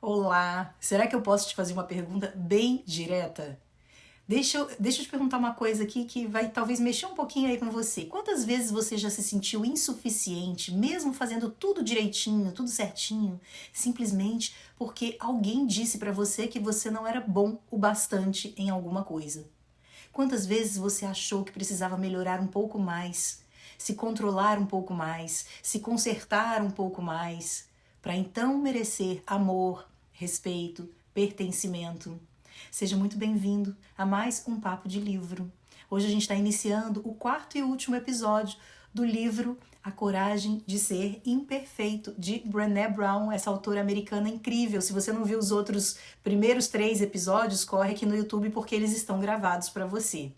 Olá, será que eu posso te fazer uma pergunta bem direta? Deixa eu te perguntar uma coisa aqui que vai talvez mexer um pouquinho aí com você. Quantas vezes você já se sentiu insuficiente, mesmo fazendo tudo direitinho, tudo certinho, simplesmente porque alguém disse pra você que você não era bom o bastante em alguma coisa? Quantas vezes você achou que precisava melhorar um pouco mais, se controlar um pouco mais, se consertar um pouco mais, para então merecer amor, respeito, pertencimento? Seja muito bem-vindo a mais um Papo de Livro. Hoje a gente está iniciando o quarto e último episódio do livro A Coragem de Ser Imperfeito, de Brené Brown, essa autora americana incrível. Se você não viu os outros primeiros 3 episódios, corre aqui no YouTube porque eles estão gravados para você.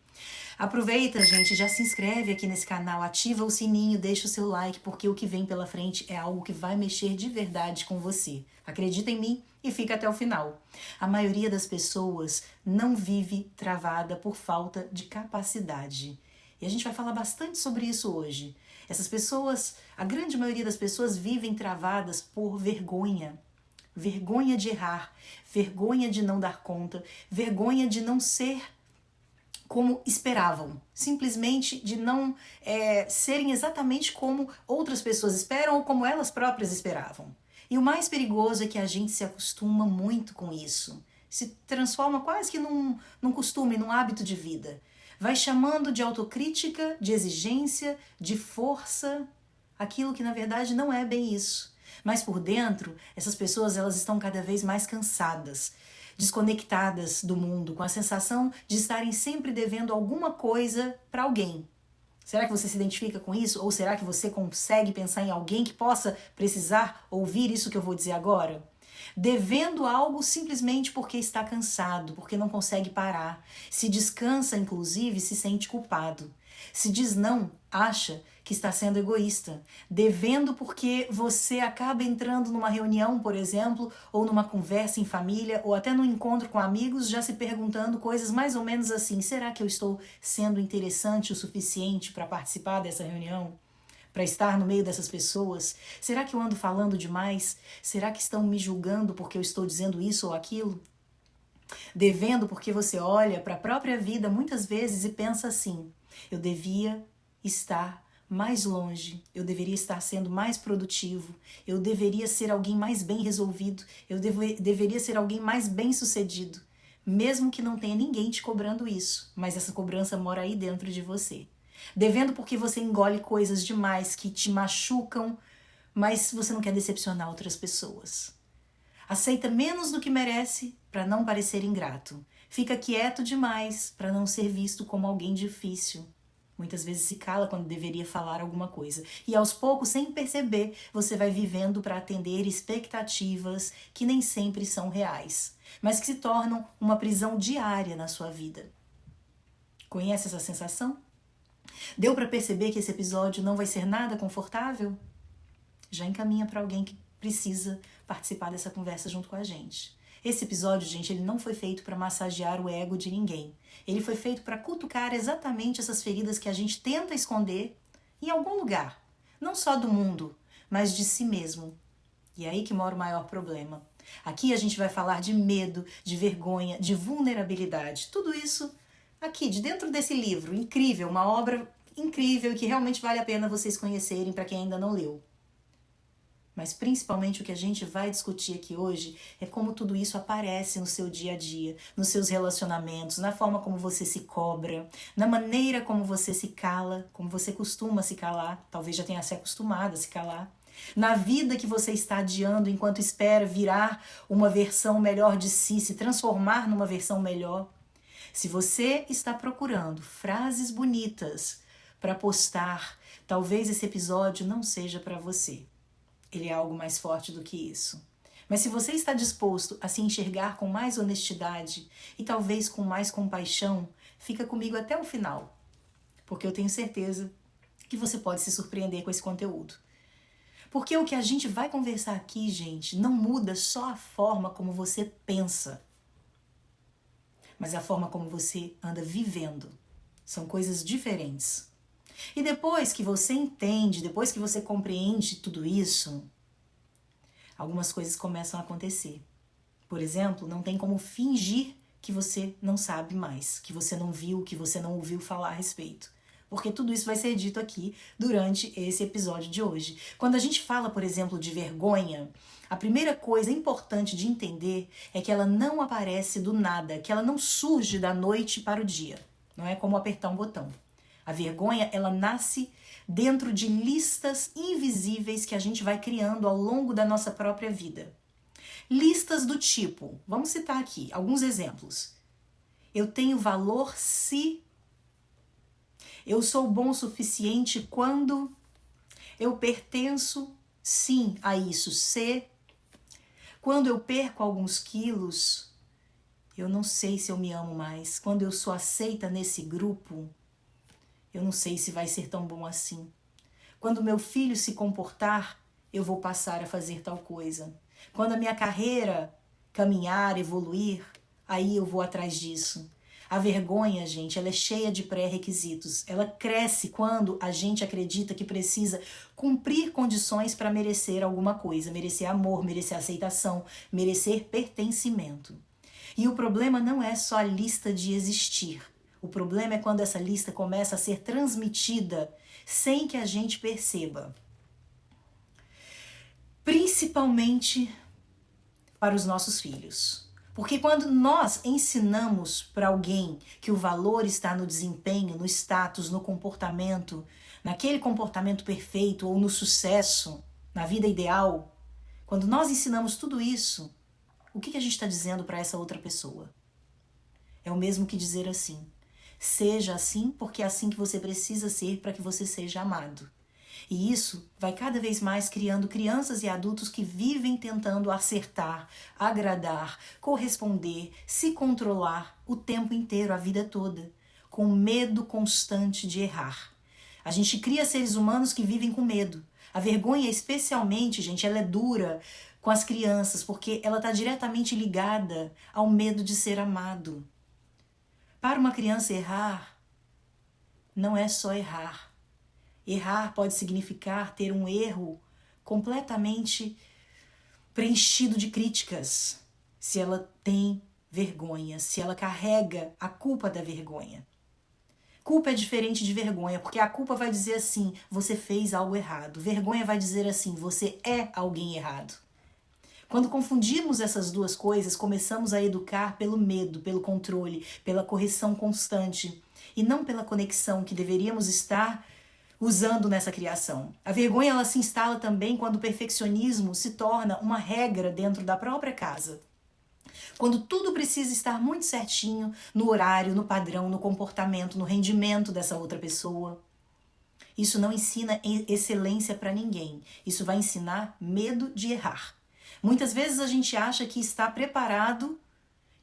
Aproveita, gente, já se inscreve aqui nesse canal, ativa o sininho, deixa o seu like, porque o que vem pela frente é algo que vai mexer de verdade com você. Acredita em mim e fica até o final. A maioria das pessoas não vive travada por falta de capacidade. E a gente vai falar bastante sobre isso hoje. Essas pessoas, a grande maioria das pessoas vivem travadas por vergonha. Vergonha de errar, vergonha de não dar conta, vergonha de não ser como esperavam, simplesmente de não serem exatamente como outras pessoas esperam ou como elas próprias esperavam. E o mais perigoso é que a gente se acostuma muito com isso, se transforma quase que num costume, num hábito de vida. Vai chamando de autocrítica, de exigência, de força, aquilo que na verdade não é bem isso. Mas por dentro, essas pessoas elas estão cada vez mais cansadas, desconectadas do mundo, com a sensação de estarem sempre devendo alguma coisa para alguém. Será que você se identifica com isso? Ou será que você consegue pensar em alguém que possa precisar ouvir isso que eu vou dizer agora? Devendo algo simplesmente porque está cansado, porque não consegue parar. Se descansa, inclusive, se sente culpado. Se diz não, acha que está sendo egoísta. Devendo porque você acaba entrando numa reunião, por exemplo, ou numa conversa em família, ou até num encontro com amigos, já se perguntando coisas mais ou menos assim: será que eu estou sendo interessante o suficiente para participar dessa reunião? Para estar no meio dessas pessoas? Será que eu ando falando demais? Será que estão me julgando porque eu estou dizendo isso ou aquilo? Devendo porque você olha para a própria vida muitas vezes e pensa assim: eu devia estar mais longe, eu deveria estar sendo mais produtivo, eu deveria ser alguém mais bem resolvido, eu deveria ser alguém mais bem sucedido, mesmo que não tenha ninguém te cobrando isso, mas essa cobrança mora aí dentro de você. Devendo porque você engole coisas demais que te machucam, mas você não quer decepcionar outras pessoas. Aceita menos do que merece para não parecer ingrato. Fica quieto demais para não ser visto como alguém difícil. Muitas vezes se cala quando deveria falar alguma coisa. E aos poucos, sem perceber, você vai vivendo para atender expectativas que nem sempre são reais, mas que se tornam uma prisão diária na sua vida. Conhece essa sensação? Deu para perceber que esse episódio não vai ser nada confortável? Já encaminha para alguém que precisa participar dessa conversa junto com a gente. Esse episódio, gente, ele não foi feito para massagear o ego de ninguém. Ele foi feito para cutucar exatamente essas feridas que a gente tenta esconder em algum lugar. Não só do mundo, mas de si mesmo. E é aí que mora o maior problema. Aqui a gente vai falar de medo, de vergonha, de vulnerabilidade. Tudo isso aqui, de dentro desse livro incrível, uma obra incrível que realmente vale a pena vocês conhecerem para quem ainda não leu. Mas principalmente o que a gente vai discutir aqui hoje é como tudo isso aparece no seu dia a dia, nos seus relacionamentos, na forma como você se cobra, na maneira como você se cala, como você costuma se calar, talvez já tenha se acostumado a se calar, na vida que você está adiando enquanto espera virar uma versão melhor de si, se transformar numa versão melhor. Se você está procurando frases bonitas para postar, talvez esse episódio não seja para você. Ele é algo mais forte do que isso. Mas se você está disposto a se enxergar com mais honestidade e talvez com mais compaixão, fica comigo até o final, porque eu tenho certeza que você pode se surpreender com esse conteúdo. Porque o que a gente vai conversar aqui, gente, não muda só a forma como você pensa, mas a forma como você anda vivendo. São coisas diferentes. E depois que você entende, depois que você compreende tudo isso, algumas coisas começam a acontecer. Por exemplo, não tem como fingir que você não sabe mais, que você não viu, que você não ouviu falar a respeito. Porque tudo isso vai ser dito aqui durante esse episódio de hoje. Quando a gente fala, por exemplo, de vergonha, a primeira coisa importante de entender é que ela não aparece do nada, que ela não surge da noite para o dia. Não é como apertar um botão. A vergonha, ela nasce dentro de listas invisíveis que a gente vai criando ao longo da nossa própria vida. Listas do tipo, vamos citar aqui alguns exemplos. Eu tenho valor se... Eu sou bom o suficiente quando... Eu pertenço, sim, a isso, se... Quando eu perco alguns quilos, eu não sei se eu me amo mais. Quando eu sou aceita nesse grupo, eu não sei se vai ser tão bom assim. Quando meu filho se comportar, eu vou passar a fazer tal coisa. Quando a minha carreira caminhar, evoluir, aí eu vou atrás disso. A vergonha, gente, ela é cheia de pré-requisitos. Ela cresce quando a gente acredita que precisa cumprir condições para merecer alguma coisa. Merecer amor, merecer aceitação, merecer pertencimento. E o problema não é só a lista de existir. O problema é quando essa lista começa a ser transmitida sem que a gente perceba. Principalmente para os nossos filhos. Porque quando nós ensinamos para alguém que o valor está no desempenho, no status, no comportamento, naquele comportamento perfeito ou no sucesso, na vida ideal, quando nós ensinamos tudo isso, o que a gente está dizendo para essa outra pessoa? É o mesmo que dizer assim: seja assim porque é assim que você precisa ser para que você seja amado. E isso vai cada vez mais criando crianças e adultos que vivem tentando acertar, agradar, corresponder, se controlar o tempo inteiro, a vida toda, com medo constante de errar. A gente cria seres humanos que vivem com medo. A vergonha, especialmente, gente, ela é dura com as crianças, porque ela está diretamente ligada ao medo de ser amado. Para uma criança errar, não é só errar. Errar pode significar ter um erro completamente preenchido de críticas, se ela tem vergonha, se ela carrega a culpa da vergonha. Culpa é diferente de vergonha, porque a culpa vai dizer assim: você fez algo errado. Vergonha vai dizer assim: você é alguém errado. Quando confundimos essas duas coisas, começamos a educar pelo medo, pelo controle, pela correção constante, e não pela conexão que deveríamos estar usando nessa criação. A vergonha, ela se instala também quando o perfeccionismo se torna uma regra dentro da própria casa. Quando tudo precisa estar muito certinho no horário, no padrão, no comportamento, no rendimento dessa outra pessoa. Isso não ensina excelência para ninguém. Isso vai ensinar medo de errar. Muitas vezes a gente acha que está preparado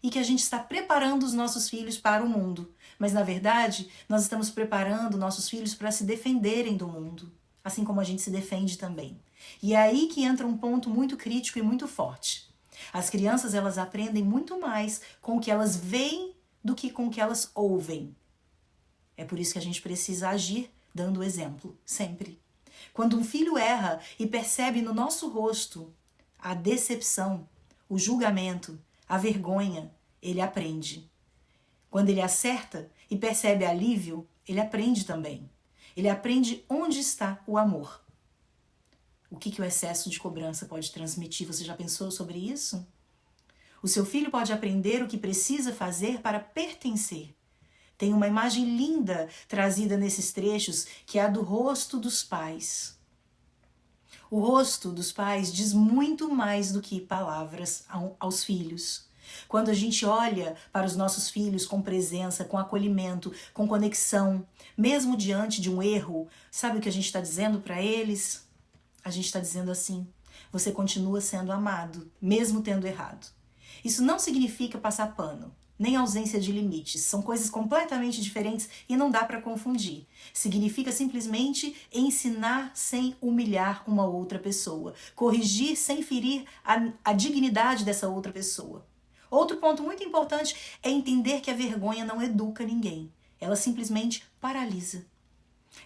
e que a gente está preparando os nossos filhos para o mundo. Mas, na verdade, nós estamos preparando nossos filhos para se defenderem do mundo, assim como a gente se defende também. E é aí que entra um ponto muito crítico e muito forte. As crianças, elas aprendem muito mais com o que elas veem do que com o que elas ouvem. É por isso que a gente precisa agir dando o exemplo, sempre. Quando um filho erra e percebe no nosso rosto a decepção, o julgamento, a vergonha, ele aprende. Quando ele acerta e percebe alívio, ele aprende também. Ele aprende onde está o amor. O que o excesso de cobrança pode transmitir? Você já pensou sobre isso? O seu filho pode aprender o que precisa fazer para pertencer. Tem uma imagem linda trazida nesses trechos, que é a do rosto dos pais. O rosto dos pais diz muito mais do que palavras aos filhos. Quando a gente olha para os nossos filhos com presença, com acolhimento, com conexão, mesmo diante de um erro, sabe o que a gente está dizendo para eles? A gente está dizendo assim: você continua sendo amado, mesmo tendo errado. Isso não significa passar pano, nem ausência de limites. São coisas completamente diferentes e não dá para confundir. Significa simplesmente ensinar sem humilhar uma outra pessoa, corrigir sem ferir a dignidade dessa outra pessoa. Outro ponto muito importante é entender que a vergonha não educa ninguém. Ela simplesmente paralisa.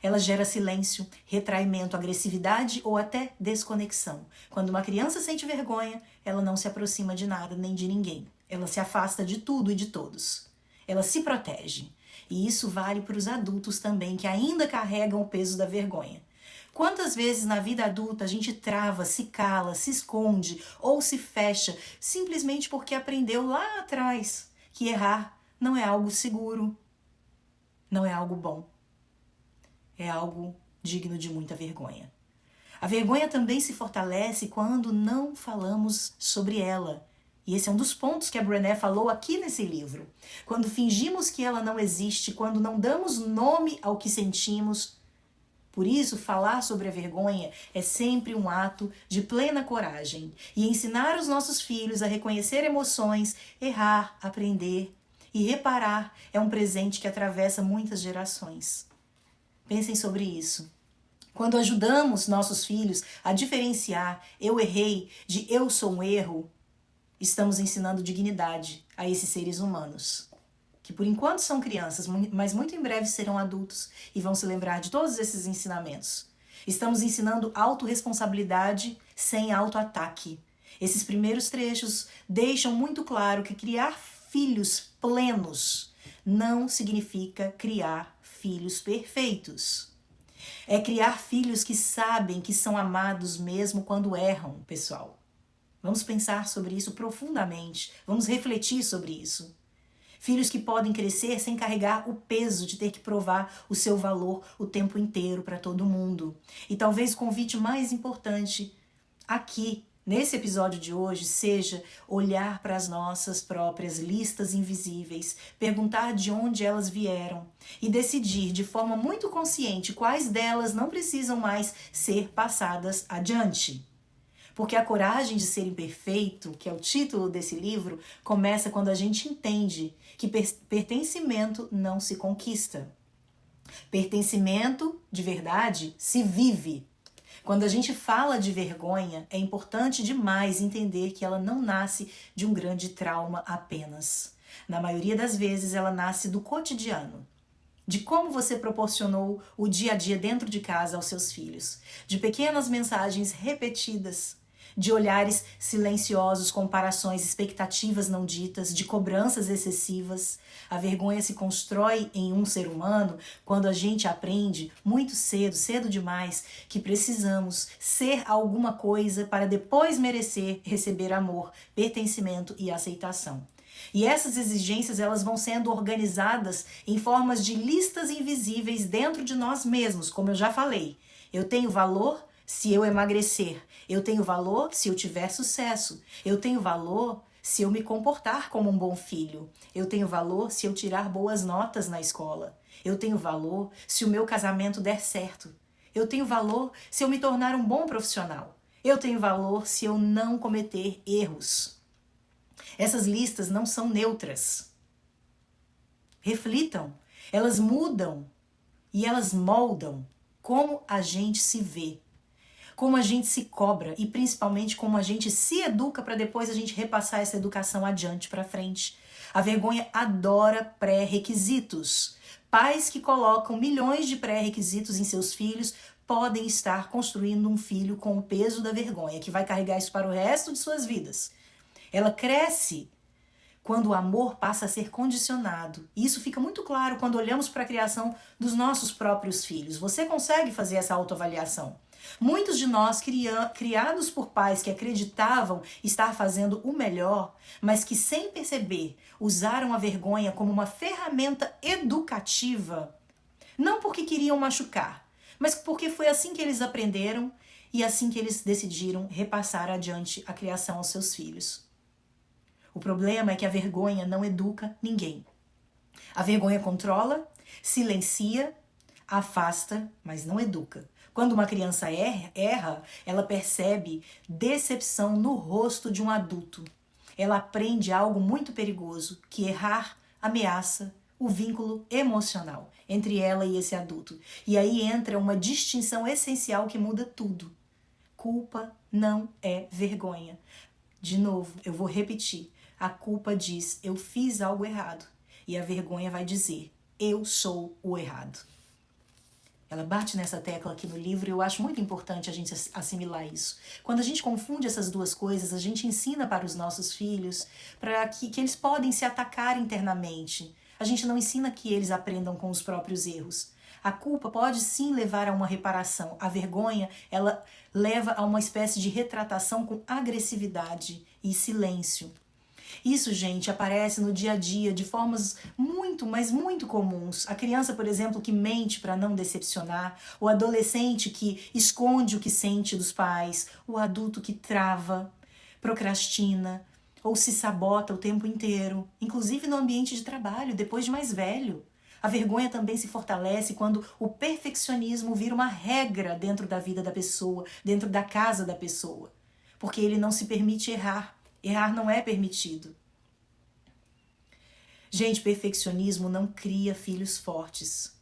Ela gera silêncio, retraimento, agressividade ou até desconexão. Quando uma criança sente vergonha, ela não se aproxima de nada nem de ninguém. Ela se afasta de tudo e de todos. Ela se protege. E isso vale para os adultos também, que ainda carregam o peso da vergonha. Quantas vezes na vida adulta a gente trava, se cala, se esconde ou se fecha simplesmente porque aprendeu lá atrás que errar não é algo seguro, não é algo bom. É algo digno de muita vergonha. A vergonha também se fortalece quando não falamos sobre ela. E esse é um dos pontos que a Brené falou aqui nesse livro. Quando fingimos que ela não existe, quando não damos nome ao que sentimos. Por isso, falar sobre a vergonha é sempre um ato de plena coragem. E ensinar os nossos filhos a reconhecer emoções, errar, aprender e reparar é um presente que atravessa muitas gerações. Pensem sobre isso. Quando ajudamos nossos filhos a diferenciar eu errei de eu sou um erro, estamos ensinando dignidade a esses seres humanos, que por enquanto são crianças, mas muito em breve serão adultos e vão se lembrar de todos esses ensinamentos. Estamos ensinando autorresponsabilidade sem autoataque. Esses primeiros trechos deixam muito claro que criar filhos plenos não significa criar filhos perfeitos. É criar filhos que sabem que são amados mesmo quando erram, pessoal. Vamos pensar sobre isso profundamente. Vamos refletir sobre isso. Filhos que podem crescer sem carregar o peso de ter que provar o seu valor o tempo inteiro para todo mundo. E talvez o convite mais importante aqui, nesse episódio de hoje, seja olhar para as nossas próprias listas invisíveis, perguntar de onde elas vieram e decidir de forma muito consciente quais delas não precisam mais ser passadas adiante. Porque a coragem de ser imperfeito, que é o título desse livro, começa quando a gente entende que pertencimento não se conquista. Pertencimento, de verdade, se vive. Quando a gente fala de vergonha, é importante demais entender que ela não nasce de um grande trauma apenas. Na maioria das vezes, ela nasce do cotidiano. De como você proporcionou o dia a dia dentro de casa aos seus filhos. De pequenas mensagens repetidas. De olhares silenciosos, comparações, expectativas não ditas, de cobranças excessivas. A vergonha se constrói em um ser humano quando a gente aprende muito cedo, cedo demais, que precisamos ser alguma coisa para depois merecer receber amor, pertencimento e aceitação. E essas exigências elas vão sendo organizadas em formas de listas invisíveis dentro de nós mesmos, como eu já falei. Eu tenho valor se eu emagrecer. Eu tenho valor se eu tiver sucesso. Eu tenho valor se eu me comportar como um bom filho. Eu tenho valor se eu tirar boas notas na escola. Eu tenho valor se o meu casamento der certo. Eu tenho valor se eu me tornar um bom profissional. Eu tenho valor se eu não cometer erros. Essas listas não são neutras. Reflitam. Elas mudam e elas moldam como a gente se vê, como a gente se cobra e principalmente como a gente se educa para depois a gente repassar essa educação adiante para frente. A vergonha adora pré-requisitos. Pais que colocam milhões de pré-requisitos em seus filhos podem estar construindo um filho com o peso da vergonha, que vai carregar isso para o resto de suas vidas. Ela cresce quando o amor passa a ser condicionado. E isso fica muito claro quando olhamos para a criação dos nossos próprios filhos. Você consegue fazer essa autoavaliação? Muitos de nós, criados por pais que acreditavam estar fazendo o melhor, mas que sem perceber usaram a vergonha como uma ferramenta educativa, não porque queriam machucar, mas porque foi assim que eles aprenderam e assim que eles decidiram repassar adiante a criação aos seus filhos. O problema é que a vergonha não educa ninguém. A vergonha controla, silencia, afasta, mas não educa. Quando uma criança erra, ela percebe decepção no rosto de um adulto. Ela aprende algo muito perigoso, que errar ameaça o vínculo emocional entre ela e esse adulto. E aí entra uma distinção essencial que muda tudo. Culpa não é vergonha. De novo, eu vou repetir. A culpa diz, eu fiz algo errado. E a vergonha vai dizer, eu sou o errado. Ela bate nessa tecla aqui no livro e eu acho muito importante a gente assimilar isso. Quando a gente confunde essas duas coisas, a gente ensina para os nossos filhos para que eles podem se atacar internamente. A gente não ensina que eles aprendam com os próprios erros. A culpa pode sim levar a uma reparação. A vergonha, ela leva a uma espécie de retratação com agressividade e silêncio. Isso, gente, aparece no dia a dia de formas muito, mas muito comuns. A criança, por exemplo, que mente para não decepcionar, o adolescente que esconde o que sente dos pais, o adulto que trava, procrastina ou se sabota o tempo inteiro, inclusive no ambiente de trabalho, depois de mais velho. A vergonha também se fortalece quando o perfeccionismo vira uma regra dentro da vida da pessoa, dentro da casa da pessoa, porque ele não se permite errar. Errar não é permitido. Gente, perfeccionismo não cria filhos fortes.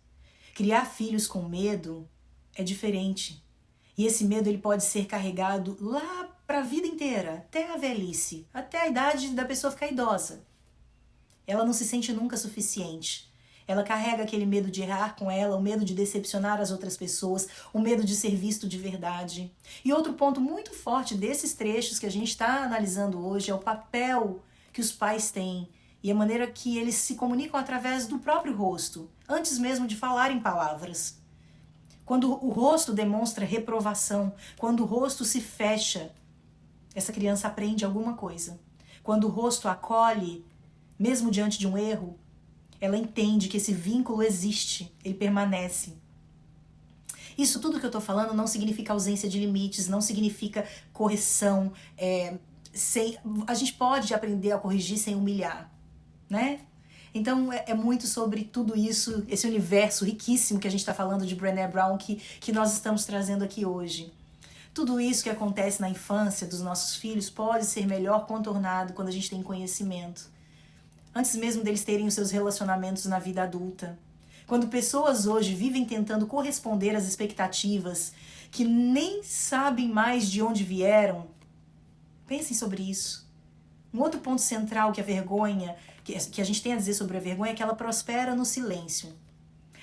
Criar filhos com medo é diferente. E esse medo ele pode ser carregado lá para a vida inteira, até a velhice, até a idade da pessoa ficar idosa. Ela não se sente nunca suficiente. Ela carrega aquele medo de errar com ela, o medo de decepcionar as outras pessoas, o medo de ser visto de verdade. E outro ponto muito forte desses trechos que a gente está analisando hoje é o papel que os pais têm e a maneira que eles se comunicam através do próprio rosto, antes mesmo de falar em palavras. Quando o rosto demonstra reprovação, quando o rosto se fecha, essa criança aprende alguma coisa. Quando o rosto acolhe, mesmo diante de um erro, ela entende que esse vínculo existe, ele permanece. Isso tudo que eu estou falando não significa ausência de limites, não significa correção. A gente pode aprender a corrigir sem humilhar, né? Então é muito sobre tudo isso, esse universo riquíssimo que a gente está falando de Brené Brown, que nós estamos trazendo aqui hoje. Tudo isso que acontece na infância dos nossos filhos pode ser melhor contornado quando a gente tem conhecimento. Antes mesmo deles terem os seus relacionamentos na vida adulta. Quando pessoas hoje vivem tentando corresponder às expectativas que nem sabem mais de onde vieram, pensem sobre isso. Um outro ponto central que a vergonha, que a gente tem a dizer sobre a vergonha é que ela prospera no silêncio.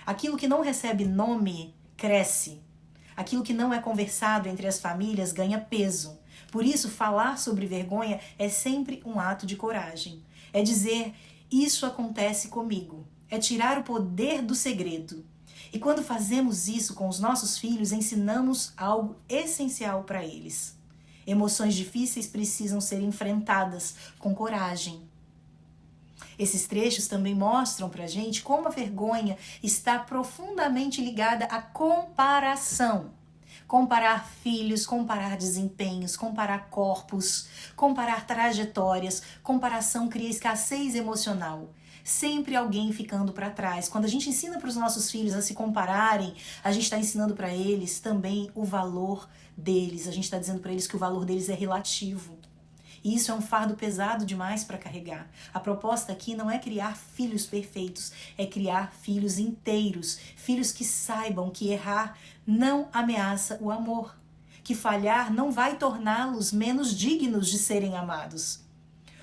Aquilo que não recebe nome, cresce. Aquilo que não é conversado entre as famílias ganha peso. Por isso, falar sobre vergonha é sempre um ato de coragem. É dizer, isso acontece comigo. É tirar o poder do segredo. E quando fazemos isso com os nossos filhos, ensinamos algo essencial para eles. Emoções difíceis precisam ser enfrentadas com coragem. Esses trechos também mostram pra gente como a vergonha está profundamente ligada à comparação. Comparar filhos, comparar desempenhos, comparar corpos, comparar trajetórias. Comparação cria escassez emocional. Sempre alguém ficando para trás. Quando a gente ensina para os nossos filhos a se compararem, a gente está ensinando para eles também o valor deles. A gente está dizendo para eles que o valor deles é relativo. E isso é um fardo pesado demais para carregar. A proposta aqui não é criar filhos perfeitos, é criar filhos inteiros, filhos que saibam que errar não ameaça o amor, que falhar não vai torná-los menos dignos de serem amados.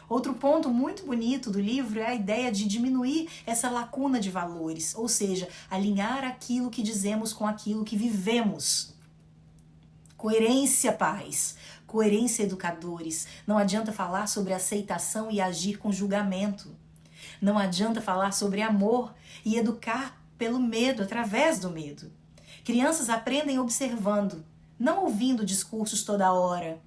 Outro ponto muito bonito do livro é a ideia de diminuir essa lacuna de valores, ou seja, alinhar aquilo que dizemos com aquilo que vivemos. Coerência, pais. Coerência, educadores. Não adianta falar sobre aceitação e agir com julgamento. Não adianta falar sobre amor e educar pelo medo, através do medo. Crianças aprendem observando, não ouvindo discursos toda hora,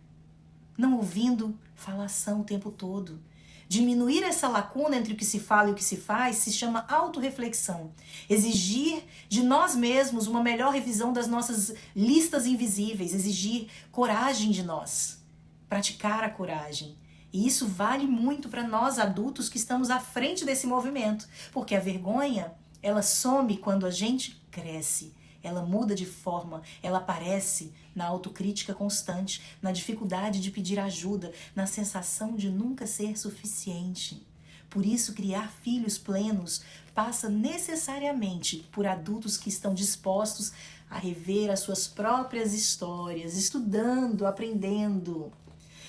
não ouvindo falação o tempo todo. Diminuir essa lacuna entre o que se fala e o que se faz se chama autorreflexão. Exigir de nós mesmos uma melhor revisão das nossas listas invisíveis. Exigir coragem de nós. Praticar a coragem. E isso vale muito para nós adultos que estamos à frente desse movimento. Porque a vergonha, ela some quando a gente cresce. Ela muda de forma, ela aparece na autocrítica constante, na dificuldade de pedir ajuda, na sensação de nunca ser suficiente. Por isso, criar filhos plenos passa necessariamente por adultos que estão dispostos a rever as suas próprias histórias, estudando, aprendendo.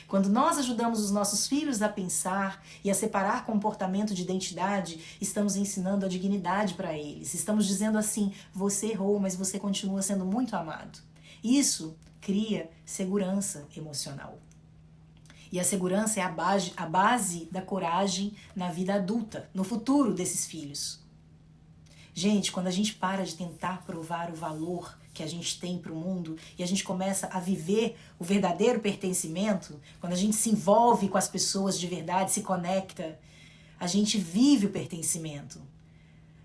Quando nós ajudamos os nossos filhos a pensar e a separar comportamento de identidade, estamos ensinando a dignidade para eles. Estamos dizendo assim, você errou, mas você continua sendo muito amado. Isso cria segurança emocional. E a segurança é a base da coragem na vida adulta, no futuro desses filhos. Gente, quando a gente para de tentar provar o valor que a gente tem para o mundo e a gente começa a viver o verdadeiro pertencimento, quando a gente se envolve com as pessoas de verdade, se conecta, a gente vive o pertencimento.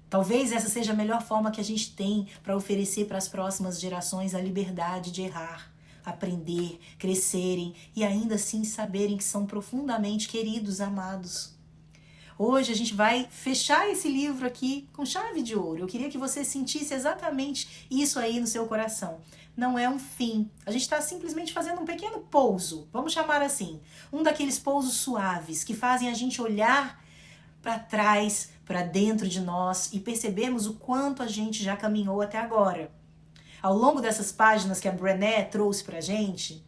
Talvez essa seja a melhor forma que a gente tem para oferecer para as próximas gerações a liberdade de errar, aprender, crescerem e ainda assim saberem que são profundamente queridos, amados. Hoje a gente vai fechar esse livro aqui com chave de ouro. Eu queria que você sentisse exatamente isso aí no seu coração. Não é um fim. A gente está simplesmente fazendo um pequeno pouso, vamos chamar assim. Um daqueles pousos suaves que fazem a gente olhar para trás, para dentro de nós e percebermos o quanto a gente já caminhou até agora. Ao longo dessas páginas que a Brené trouxe para a gente,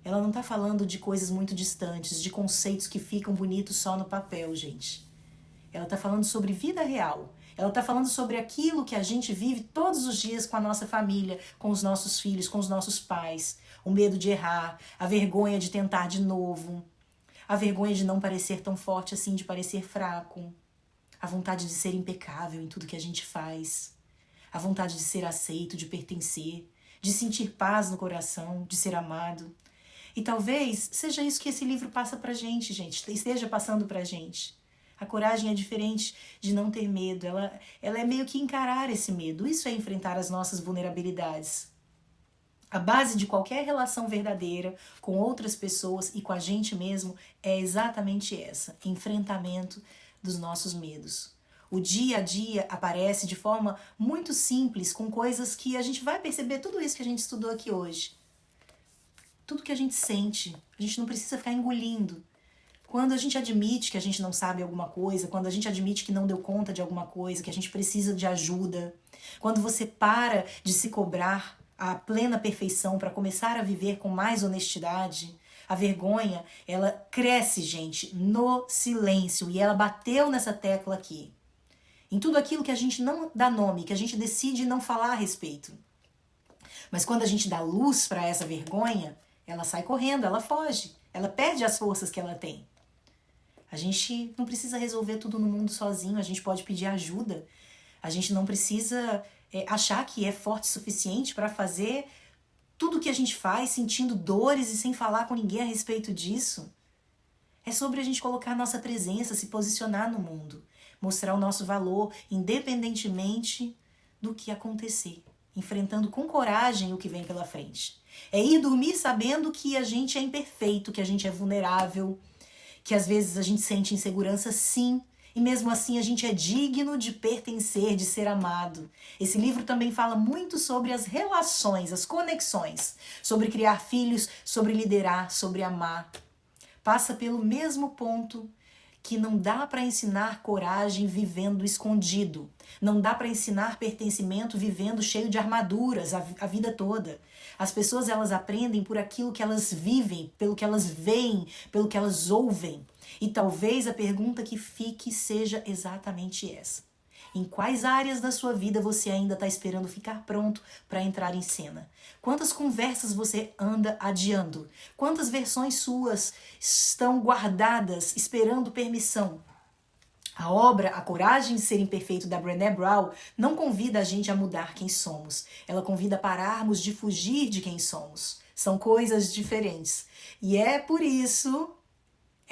ela não está falando de coisas muito distantes, de conceitos que ficam bonitos só no papel, gente. Ela está falando sobre vida real. Ela está falando sobre aquilo que a gente vive todos os dias com a nossa família, com os nossos filhos, com os nossos pais. O medo de errar, a vergonha de tentar de novo, a vergonha de não parecer tão forte assim, de parecer fraco, a vontade de ser impecável em tudo que a gente faz, a vontade de ser aceito, de pertencer, de sentir paz no coração, de ser amado. E talvez seja isso que esse livro passa pra gente, esteja passando pra gente. A coragem é diferente de não ter medo, ela é meio que encarar esse medo, isso é enfrentar as nossas vulnerabilidades. A base de qualquer relação verdadeira com outras pessoas e com a gente mesmo é exatamente essa, enfrentamento dos nossos medos. O dia a dia aparece de forma muito simples, com coisas que a gente vai perceber tudo isso que a gente estudou aqui hoje. Tudo que a gente sente, a gente não precisa ficar engolindo. Quando a gente admite que a gente não sabe alguma coisa, quando a gente admite que não deu conta de alguma coisa, que a gente precisa de ajuda, quando você para de se cobrar a plena perfeição para começar a viver com mais honestidade, a vergonha, ela cresce, gente, no silêncio. E ela bateu nessa tecla aqui. Em tudo aquilo que a gente não dá nome, que a gente decide não falar a respeito. Mas quando a gente dá luz para essa vergonha, ela sai correndo, ela foge, ela perde as forças que ela tem. A gente não precisa resolver tudo no mundo sozinho, a gente pode pedir ajuda. A gente não precisa achar que é forte o suficiente para fazer tudo o que a gente faz sentindo dores e sem falar com ninguém a respeito disso. É sobre a gente colocar nossa presença, se posicionar no mundo, mostrar o nosso valor, independentemente do que acontecer, enfrentando com coragem o que vem pela frente. É ir dormir sabendo que a gente é imperfeito, que a gente é vulnerável, que às vezes a gente sente insegurança sim, e mesmo assim a gente é digno de pertencer, de ser amado. Esse livro também fala muito sobre as relações, as conexões, sobre criar filhos, sobre liderar, sobre amar. Passa pelo mesmo ponto que não dá para ensinar coragem vivendo escondido. Não dá para ensinar pertencimento vivendo cheio de armaduras a vida toda. As pessoas, elas aprendem por aquilo que elas vivem, pelo que elas veem, pelo que elas ouvem. E talvez a pergunta que fique seja exatamente essa. Em quais áreas da sua vida você ainda está esperando ficar pronto para entrar em cena? Quantas conversas você anda adiando? Quantas versões suas estão guardadas, esperando permissão? A obra A Coragem de Ser Imperfeito, da Brené Brown, não convida a gente a mudar quem somos. Ela convida a pararmos de fugir de quem somos. São coisas diferentes. E é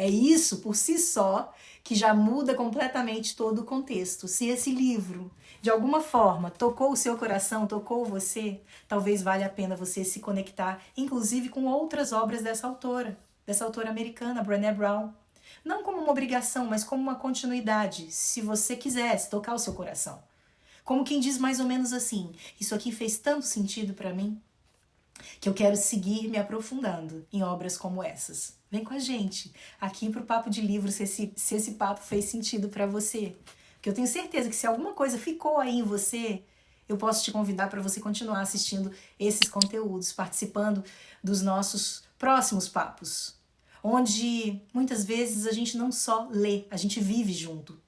isso por si só, que já muda completamente todo o contexto. Se esse livro, de alguma forma, tocou o seu coração, tocou você, talvez valha a pena você se conectar, inclusive com outras obras dessa autora americana, Brené Brown. Não como uma obrigação, mas como uma continuidade, se você quisesse tocar o seu coração. Como quem diz mais ou menos assim, isso aqui fez tanto sentido para mim, que eu quero seguir me aprofundando em obras como essas. Vem com a gente aqui pro Papo de Livro, se esse papo fez sentido para você. Porque eu tenho certeza que se alguma coisa ficou aí em você, eu posso te convidar para você continuar assistindo esses conteúdos, participando dos nossos próximos papos. onde muitas vezes a gente não só lê, a gente vive junto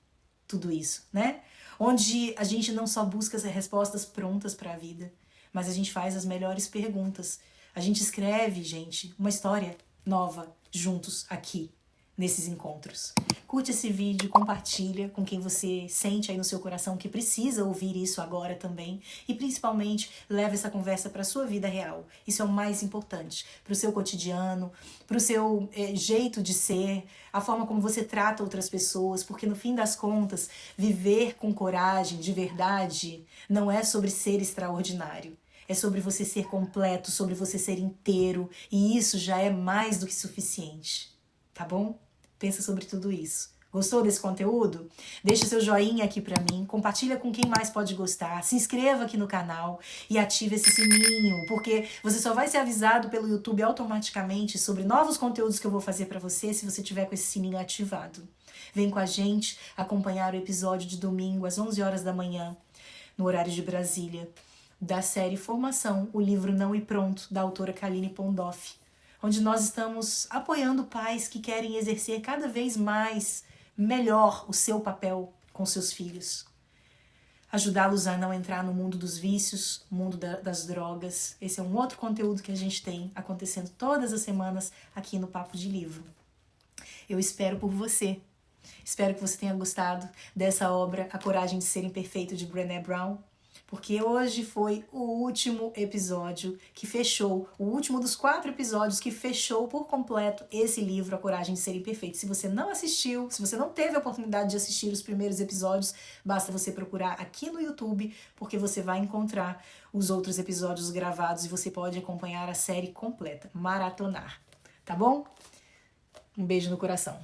tudo isso, né? Onde a gente não só busca as respostas prontas para a vida, mas a gente faz as melhores perguntas. A gente escreve, gente, uma história nova juntos aqui, nesses encontros. Curte esse vídeo, compartilha com quem você sente aí no seu coração que precisa ouvir isso agora também e principalmente leva essa conversa para a sua vida real. Isso é o mais importante, para o seu cotidiano, para o seu jeito de ser, a forma como você trata outras pessoas, porque no fim das contas, viver com coragem, de verdade, não é sobre ser extraordinário. É sobre você ser completo, sobre você ser inteiro, e isso já é mais do que suficiente, tá bom? Pensa sobre tudo isso. Gostou desse conteúdo? Deixa seu joinha aqui pra mim, compartilha com quem mais pode gostar, se inscreva aqui no canal e ative esse sininho, porque você só vai ser avisado pelo YouTube automaticamente sobre novos conteúdos que eu vou fazer pra você se você tiver com esse sininho ativado. Vem com a gente acompanhar o episódio de domingo às 11 horas da manhã, no horário de Brasília, da série Formação, o livro Não e Pronto, da autora Kaline Pondoff, onde nós estamos apoiando pais que querem exercer cada vez mais, melhor o seu papel com seus filhos. Ajudá-los a não entrar no mundo dos vícios, mundo das drogas. Esse é um outro conteúdo que a gente tem acontecendo todas as semanas aqui no Papo de Livro. Eu espero por você. Espero que você tenha gostado dessa obra, A Coragem de Ser Imperfeito, de Brené Brown. Porque hoje foi o último episódio que fechou, o último dos 4 episódios que fechou por completo esse livro, A Coragem de Ser Imperfeito. Se você não assistiu, se você não teve a oportunidade de assistir os primeiros episódios, basta você procurar aqui no YouTube, porque você vai encontrar os outros episódios gravados e você pode acompanhar a série completa, maratonar. Tá bom? Um beijo no coração.